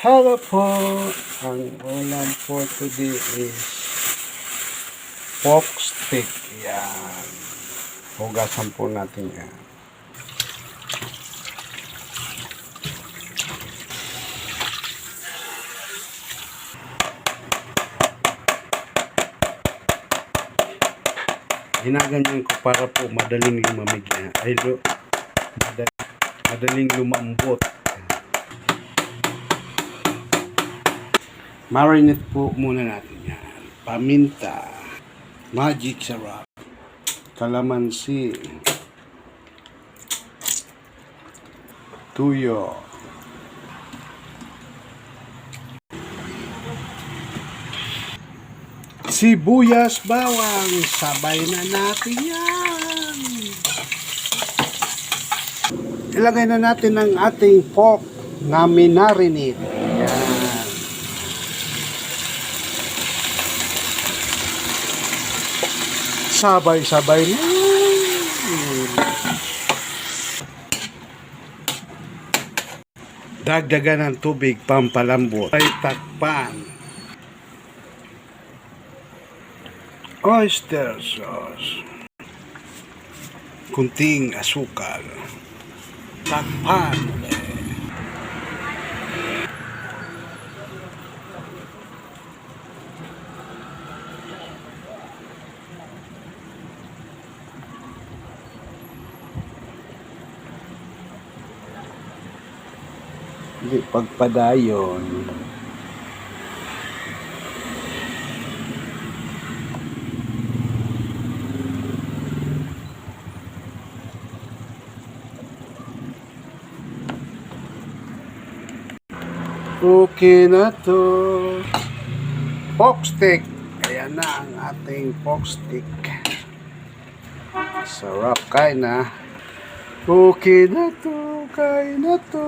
Hello po! Ang ulam for today is pork stick. Yan. Hugasan po natin yan. Hinaganyan ko para po madaling lumamig na. Madaling lumambot. Marinate po muna natin yan. Paminta, magic sarap, kalamansi, tuyo, sibuyas, bawang. Sabay na natin yan. Ilagay na natin ang ating pork na minarinate. Yan. Sabay-sabay na. Dagdagan ng tubig pampalambot. Ay takpan. Oyster sauce. Kunting asukal. Takpan ulit. Hindi pagpadayon. Okay na to. Pork stick. Ayan na ang ating pork stick. Sarap, kain na. Okay na to. Kain na to.